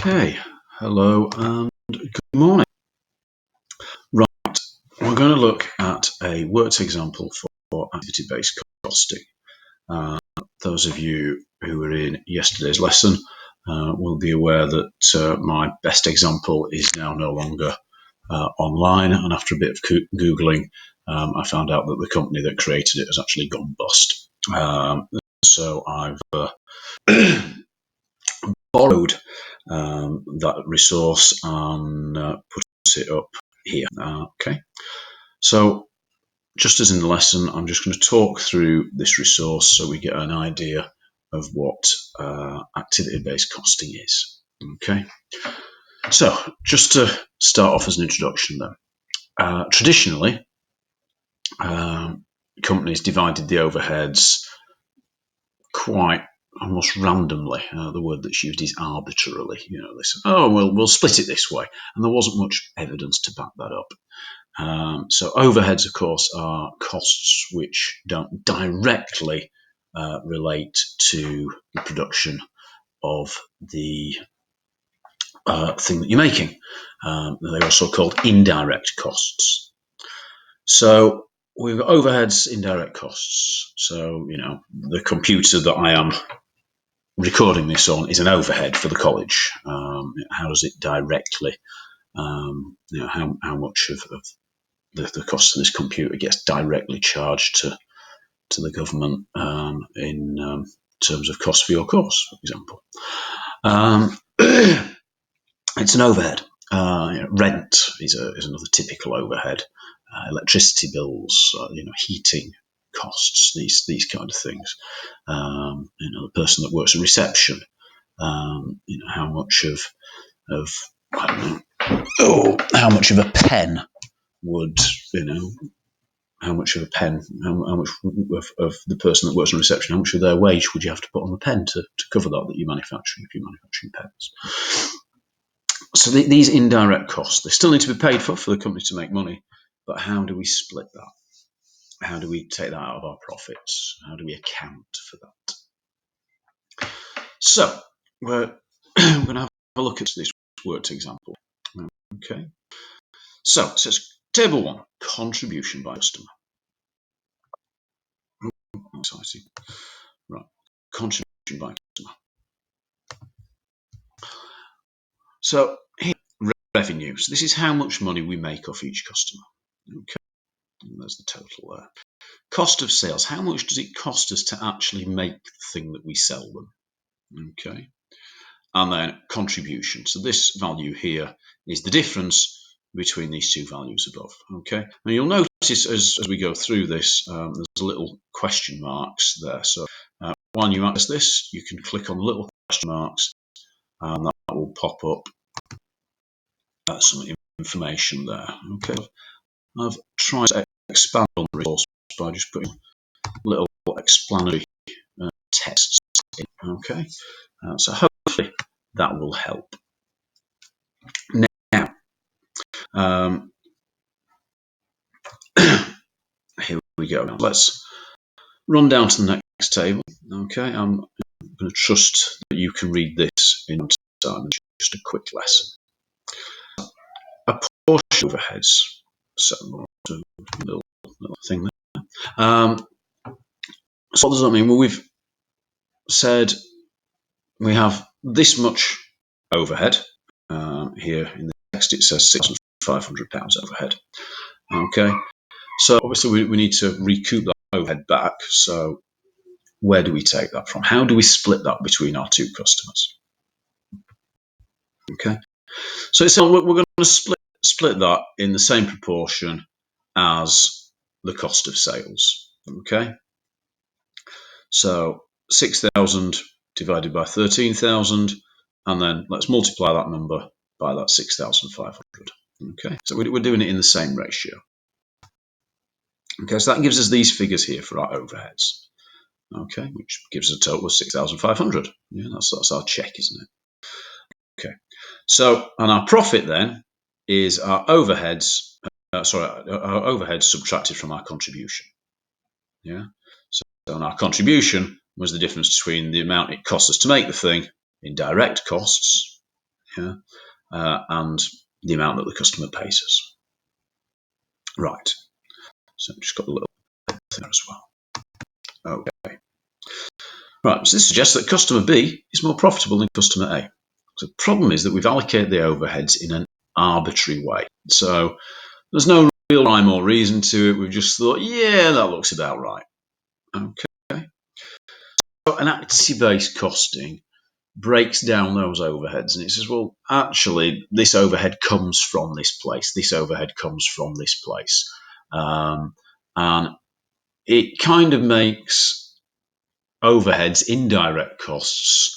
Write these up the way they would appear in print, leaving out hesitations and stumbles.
Okay, hello and good morning. Right, we're going to look at a worked example for activity-based costing. Those of you who were in yesterday's lesson will be aware that my best example is now no longer online, and after a bit of Googling, I found out that the company that created it has actually gone bust. So I've borrowed that resource and put it up here. Okay, so just as in the lesson, I'm just going to talk through this resource so we get an idea of what activity-based costing is. Okay, so just to start off as an introduction then, traditionally companies divided the overheads quite almost randomly. The word that's used is arbitrarily. They said, "Oh, well, we'll split it this way," and there wasn't much evidence to back that up. So overheads, of course, are costs which don't directly relate to the production of the thing that you're making. They're also called indirect costs. So we've got overheads, indirect costs. So, the computer that I am recording this on is an overhead for the college. How does it directly, how much of the cost of this computer gets directly charged to the government in terms of cost for your course, for example. It's an overhead. Rent is another typical overhead. Electricity bills, heating costs, these kind of things. The person that works in reception, how much of I don't know, how much of a pen would, how much of a pen, how much of the person that works in reception, how much of their wage would you have to put on the pen to cover that you're manufacturing if you're manufacturing pens? So these indirect costs, they still need to be paid for the company to make money, but how do we split that? How do we take that out of our profits? How do we account for that? So we're going to have a look at this worked example. Okay. So it says table 1, contribution by customer. Exciting. Right. Contribution by customer. So here, revenue. So this is how much money we make off each customer. Okay. And there's the total there. Cost of sales. How much does it cost us to actually make the thing that we sell them? Okay. And then contribution. So this value here is the difference between these two values above. Okay. And you'll notice as we go through this, there's little question marks there. So when you access this, you can click on the little question marks, and that will pop up some information there. Okay. I've tried to expand on the resource by just putting little explanatory texts in. Okay. So hopefully that will help. Now, here we go. Now let's run down to the next table. Okay, I'm going to trust that you can read this in time. Just a quick lesson. A portion of overheads. So little thing there. So what does that mean? Well, we've said we have this much overhead. Here in the text it says £6,500 overhead. Okay, so obviously we need to recoup that overhead back. So where do we take that from? How do we split that between our two customers? Okay, so we're going to split that in the same proportion as the cost of sales. Okay, so 6,000 divided by 13,000, and then let's multiply that number by that 6,500. Okay, so we're doing it in the same ratio. Okay, so that gives us these figures here for our overheads. Okay, which gives us a total of 6,500. Yeah, that's our check, isn't it? Okay, so and our profit then is our overheads. Our overheads subtracted from our contribution. Yeah, so and our contribution was the difference between the amount it costs us to make the thing in direct costs yeah, and the amount that the customer pays us. Right. So I've just got a little thing as well. Okay. Right. So this suggests that customer B is more profitable than customer A. So the problem is that we've allocated the overheads in an arbitrary way. So there's no real rhyme or reason to it. We've just thought, yeah, that looks about right. Okay. So an activity-based costing breaks down those overheads and it says, well, actually, this overhead comes from this place. This overhead comes from this place. And it kind of makes overheads, indirect costs,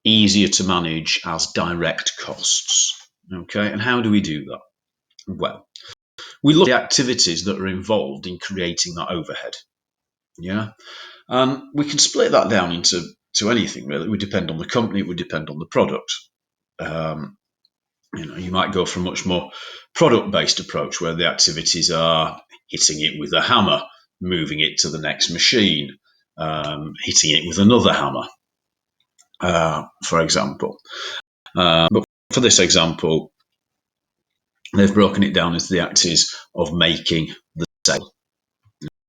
easier to manage as direct costs. Okay, and how do we do that? Well, we look at the activities that are involved in creating that overhead. Yeah, and we can split that down into anything really. It would depend on the company. It would depend on the product. You might go for a much more product-based approach where the activities are hitting it with a hammer, moving it to the next machine, hitting it with another hammer, for example. But for this example, they've broken it down into the activities of making the sale,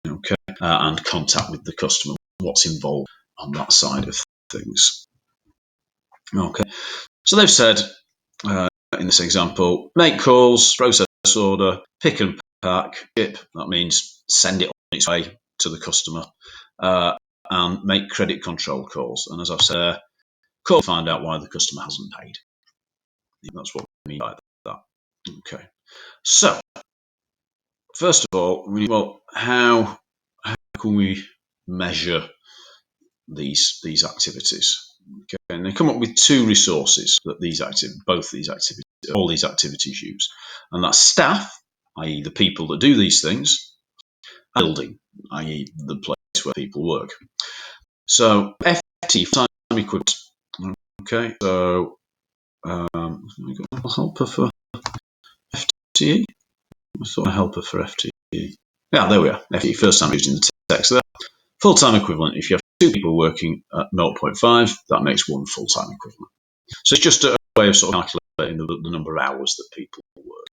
okay, and contact with the customer, what's involved on that side of things. Okay, so they've said, in this example, make calls, process order, pick and pack, ship, that means send it on its way to the customer, and make credit control calls. And as I've said, call to find out why the customer hasn't paid. That's what we mean by that. Okay. So, first of all, how can we measure these activities? Okay, and they come up with two resources that all these activities use, and that's staff, i.e. the people that do these things, and building, i.e. the place where people work. So FT, time equivalent. Okay, so we've got a helper for FTE. I thought a helper for FTE. Yeah, there we are. FTE, first time used in the text there. Full-time equivalent, if you have two people working at 0.5, that makes one full-time equivalent. So it's just a way of sort of calculating the number of hours that people work.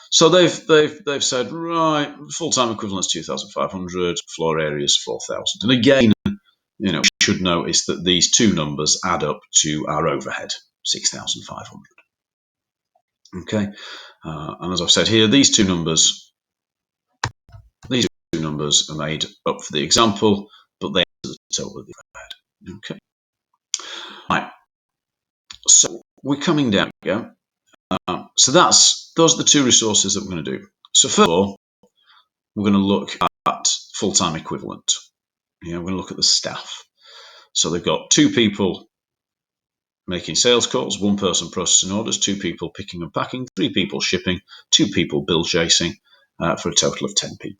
So they've said, right, full-time equivalent is 2,500, floor area is 4,000. And again, we should notice that these two numbers add up to our overhead, 6,500. Okay, and as I've said here, these two numbers are made up for the example, but they are the total of the overhead. Okay, right. So we're coming down again. So those are the two resources that we're going to do. So first of all, we're going to look at full-time equivalent. We're going to look at the staff. So they've got two people making sales calls, one person processing orders, two people picking and packing, three people shipping, two people bill chasing, for a total of 10 people.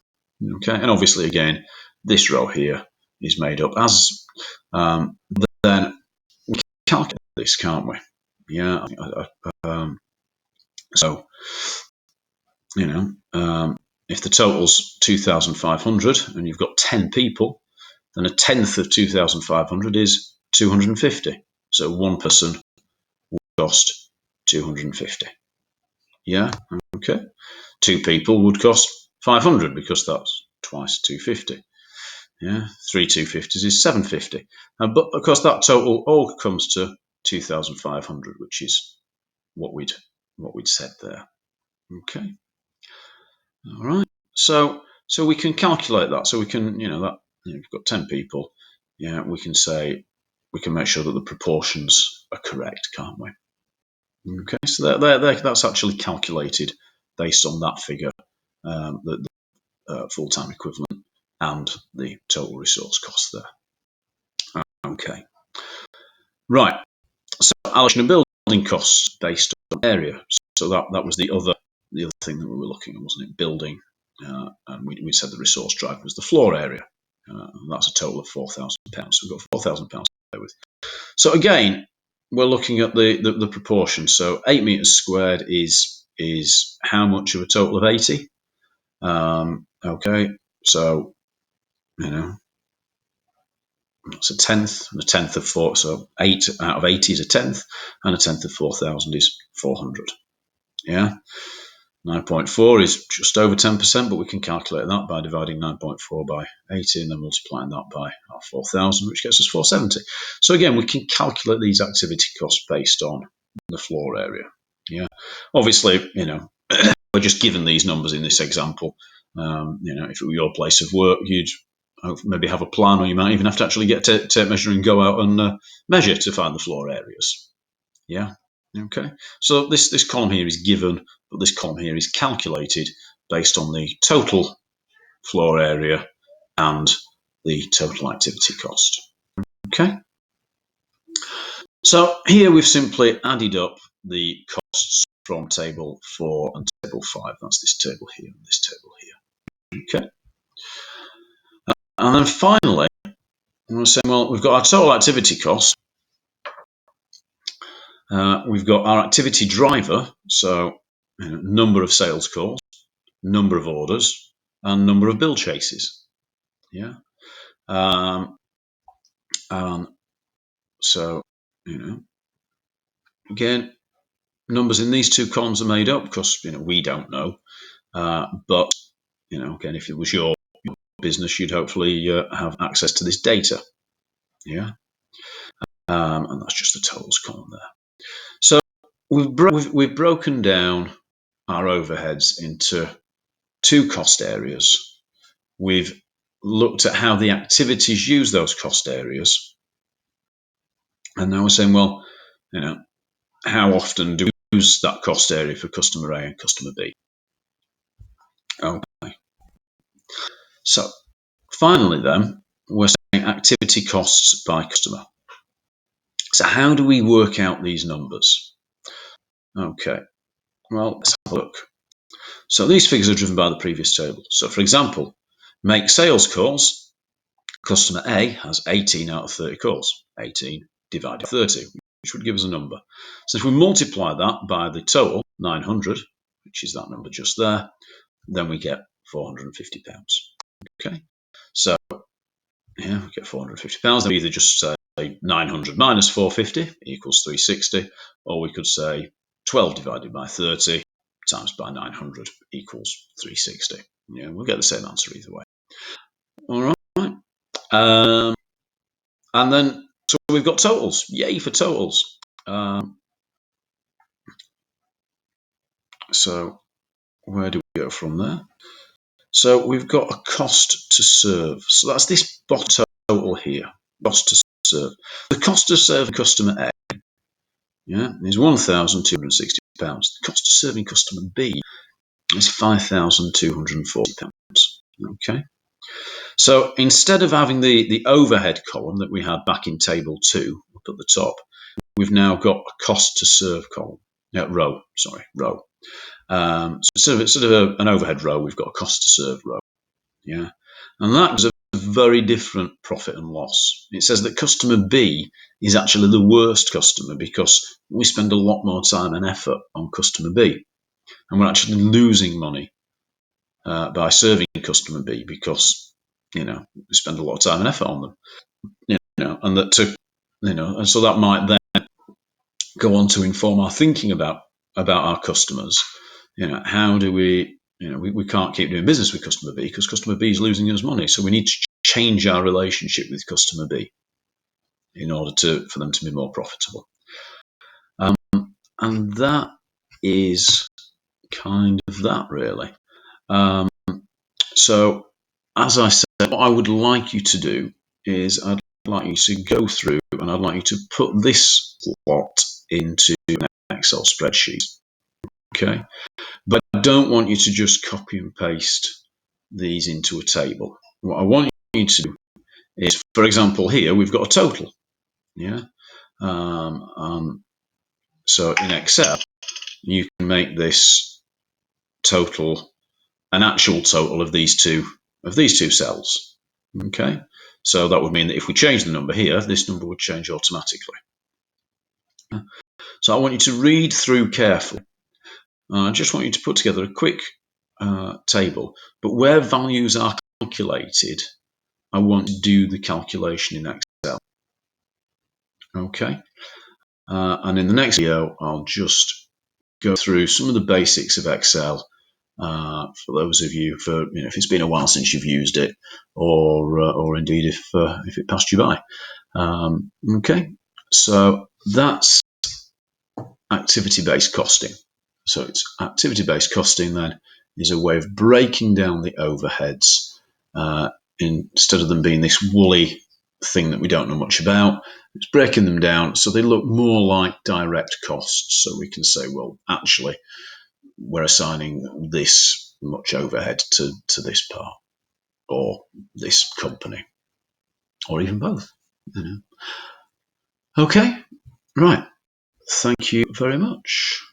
Okay, and obviously again, this row here is made up as. Then we can calculate this, can't we? Yeah. So if the total's 2,500 and you've got 10 people, then a tenth of 2,500 is 250. So one person will cost 250. Yeah, okay. Two people would cost 500 because that's twice 250. Yeah, three 250s is 750. But of course, that total all comes to 2,500, which is what we'd said there. Okay. All right. So we can calculate that. So we can, we've got 10 people. Yeah, we can make sure that the proportions are correct, can't we? Okay. So that's actually calculated based on that figure, the full-time equivalent and the total resource cost there. Okay. Right. So allocation of building costs based on area. So that was the other thing that we were looking at, wasn't it? Building, and we said the resource drive was the floor area. And that's a total of £4,000. So we've got £4,000 to play with. So again, we're looking at the proportion. So 8 meters squared is how much of a total of 80? Okay, so It's a tenth, and a tenth of 4, so 8 out of 80 is a tenth, and a tenth of 4,000 is 400. Yeah, 9.4 is just over 10%, but we can calculate that by dividing 9.4 by 80 and then multiplying that by our 4,000, which gets us 470. So again, we can calculate these activity costs based on the floor area. Yeah, obviously, we're just given these numbers in this example. If it were your place of work, you'd maybe have a plan, or you might even have to actually get a tape measure and go out and measure to find the floor areas. Yeah. Okay. So this column here is given, but this column here is calculated based on the total floor area and the total activity cost. Okay. So here we've simply added up the costs from table 4 and table 5. That's this table here and this table here. Okay. And then finally, we're saying, well, we've got our total activity cost. We've got our activity driver, so number of sales calls, number of orders, and number of bill chases. Yeah. So, again, numbers in these two columns are made up because, we don't know. But, again, if it was your business, you'd hopefully have access to this data. Yeah. And that's just the totals column there. So we've broken down our overheads into two cost areas. We've looked at how the activities use those cost areas. And now we're saying, well, how often do we use that cost area for customer A and customer B? Okay. So finally then, we're saying activity costs by customer. So how do we work out these numbers? Okay, well, let's have a look. So these figures are driven by the previous table. So for example, make sales calls. Customer A has 18 out of 30 calls. 18 divided by 30, which would give us a number. So if we multiply that by the total, 900, which is that number just there, then we get £450. Okay, so yeah, we get £450. Then we either just say 900 minus 450 equals 360, or we could say 12 divided by 30 times by 900 equals 360. Yeah, we'll get the same answer either way. All right. And then, so we've got totals. Yay for totals. So where do we go from there? So we've got a cost to serve. So that's this bottom total here. Cost to serve. The cost to serve customer A, is £1,260. The cost to serving customer B is £5,240. Okay. So instead of having the overhead column that we had back in table 2 up at the top, we've now got a cost to serve column. Row. So instead of an overhead row, we've got a cost to serve row. Yeah. And that is a very different profit and loss. It says that customer B is actually the worst customer because we spend a lot more time and effort on customer B. And we're actually losing money by serving customer B because, we spend a lot of time and effort on them. And and so that might then go on to inform our thinking about our customers. How do we can't keep doing business with customer B because customer B is losing us money. So we need to change our relationship with customer B in order for them to be more profitable. And that is kind of that, really. So as I said, what I would like you to do is I'd like you to go through and I'd like you to put this lot into an Excel spreadsheet. Okay. But I don't want you to just copy and paste these into a table. What I want you to do is, for example, here we've got a total. Yeah. So in Excel, you can make this total an actual total of these two cells. Okay. So that would mean that if we change the number here, this number would change automatically. So I want you to read through carefully. I just want you to put together a quick table, but where values are calculated, I want to do the calculation in Excel. Okay, and in the next video, I'll just go through some of the basics of Excel for those of you, if it's been a while since you've used it, or indeed if it passed you by. Okay, so that's activity-based costing. So it's activity-based costing then is a way of breaking down the overheads instead of them being this woolly thing that we don't know much about. It's breaking them down so they look more like direct costs. So we can say, well, actually, we're assigning this much overhead to this part or this company or even both. Okay, right. Thank you very much.